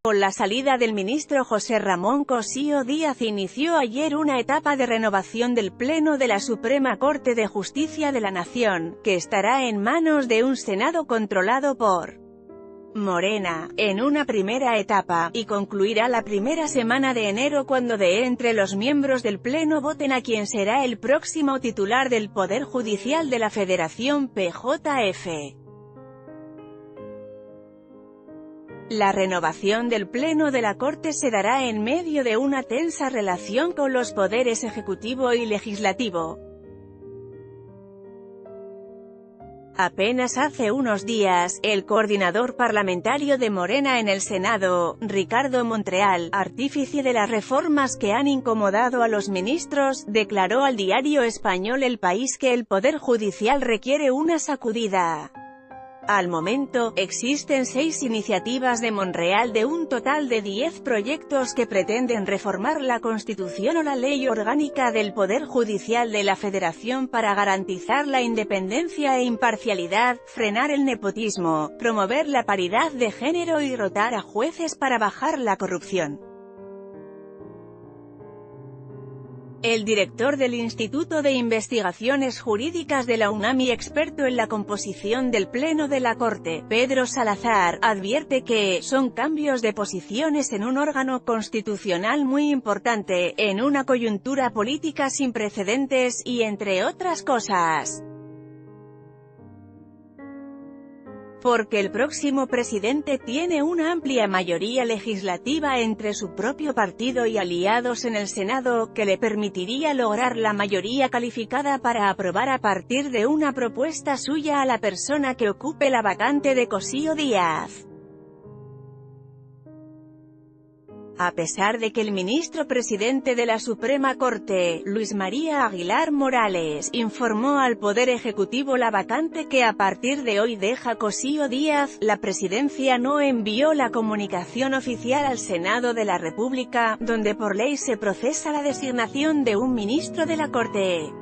Con la salida del ministro José Ramón Cossío Díaz inició ayer una etapa de renovación del Pleno de la Suprema Corte de Justicia de la Nación, que estará en manos de un Senado controlado por Morena, en una primera etapa, y concluirá la primera semana de enero cuando de entre los miembros del Pleno voten a quien será el próximo titular del Poder Judicial de la Federación PJF. La renovación del Pleno de la Corte se dará en medio de una tensa relación con los poderes ejecutivo y legislativo. Apenas hace unos días, el coordinador parlamentario de Morena en el Senado, Ricardo Montreal, artífice de las reformas que han incomodado a los ministros, declaró al diario español El País que el Poder Judicial requiere una sacudida. Al momento, existen 6 iniciativas de Monreal de un total de 10 proyectos que pretenden reformar la Constitución o la Ley Orgánica del Poder Judicial de la Federación para garantizar la independencia e imparcialidad, frenar el nepotismo, promover la paridad de género y rotar a jueces para bajar la corrupción. El director del Instituto de Investigaciones Jurídicas de la UNAM y experto en la composición del Pleno de la Corte, Pedro Salazar, advierte que son cambios de posiciones en un órgano constitucional muy importante, en una coyuntura política sin precedentes, y entre otras cosas, porque el próximo presidente tiene una amplia mayoría legislativa entre su propio partido y aliados en el Senado, que le permitiría lograr la mayoría calificada para aprobar a partir de una propuesta suya a la persona que ocupe la vacante de Cossío Díaz. A pesar de que el ministro presidente de la Suprema Corte, Luis María Aguilar Morales, informó al Poder Ejecutivo la vacante que a partir de hoy deja Cossío Díaz, la presidencia no envió la comunicación oficial al Senado de la República, donde por ley se procesa la designación de un ministro de la Corte.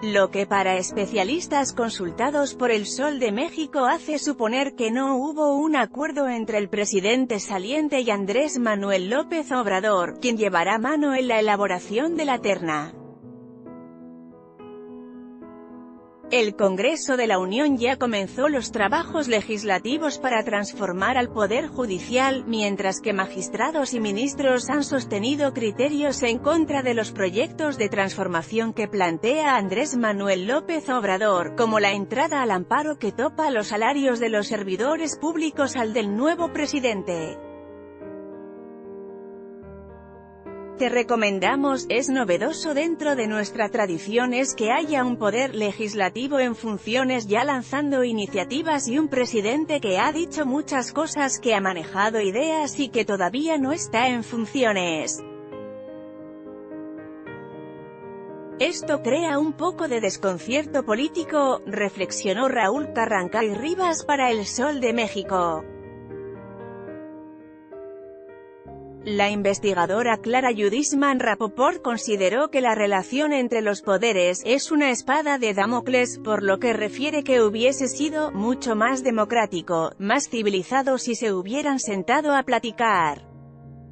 Lo que para especialistas consultados por El Sol de México hace suponer que no hubo un acuerdo entre el presidente saliente y Andrés Manuel López Obrador, quien llevará mano en la elaboración de la terna. El Congreso de la Unión ya comenzó los trabajos legislativos para transformar al Poder Judicial, mientras que magistrados y ministros han sostenido criterios en contra de los proyectos de transformación que plantea Andrés Manuel López Obrador, como la entrada al amparo que topa los salarios de los servidores públicos al del nuevo presidente. Te recomendamos, es novedoso dentro de nuestra tradición es que haya un poder legislativo en funciones ya lanzando iniciativas y un presidente que ha dicho muchas cosas, que ha manejado ideas y que todavía no está en funciones. Esto crea un poco de desconcierto político, reflexionó Raúl Carrancay Rivas para El Sol de México. La investigadora Clara Judisman Rapoport consideró que la relación entre los poderes es una espada de Damocles, por lo que refiere que hubiese sido mucho más democrático, más civilizado si se hubieran sentado a platicar.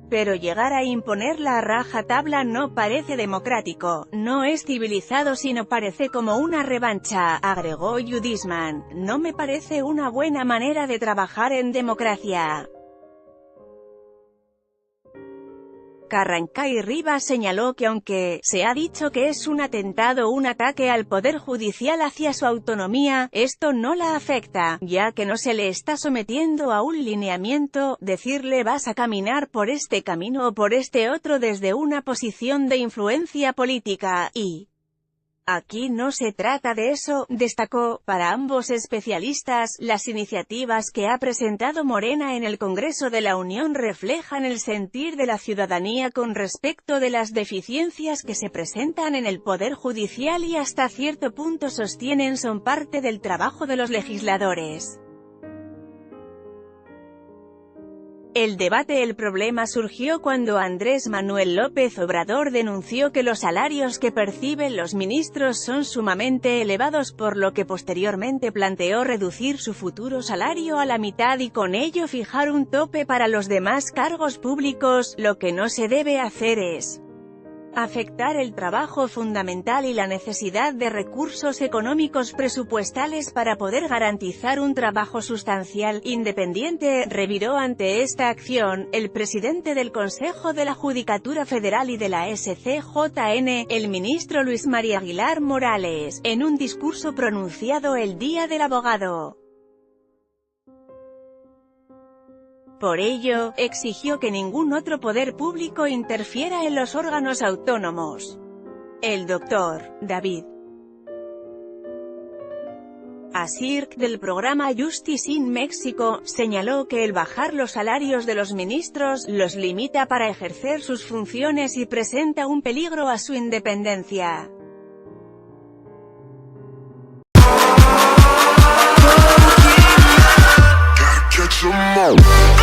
Pero llegar a imponer la rajatabla no parece democrático, no es civilizado sino parece como una revancha, agregó Judisman. No me parece una buena manera de trabajar en democracia. Carrancay Rivas señaló que aunque se ha dicho que es un atentado o un ataque al Poder Judicial hacia su autonomía, esto no la afecta, ya que no se le está sometiendo a un lineamiento, decirle vas a caminar por este camino o por este otro desde una posición de influencia política, y aquí no se trata de eso, destacó. Para ambos especialistas, las iniciativas que ha presentado Morena en el Congreso de la Unión reflejan el sentir de la ciudadanía con respecto de las deficiencias que se presentan en el Poder Judicial y hasta cierto punto sostienen son parte del trabajo de los legisladores. El debate El problema surgió cuando Andrés Manuel López Obrador denunció que los salarios que perciben los ministros son sumamente elevados, por lo que posteriormente planteó reducir su futuro salario a la mitad y con ello fijar un tope para los demás cargos públicos. Lo que no se debe hacer es afectar el trabajo fundamental y la necesidad de recursos económicos presupuestales para poder garantizar un trabajo sustancial, independiente, reviró ante esta acción el presidente del Consejo de la Judicatura Federal y de la SCJN, el ministro Luis María Aguilar Morales, en un discurso pronunciado el Día del Abogado. Por ello, exigió que ningún otro poder público interfiera en los órganos autónomos. El doctor David Asir, del programa Justice in México, señaló que el bajar los salarios de los ministros los limita para ejercer sus funciones y presenta un peligro a su independencia. Catch 'em all.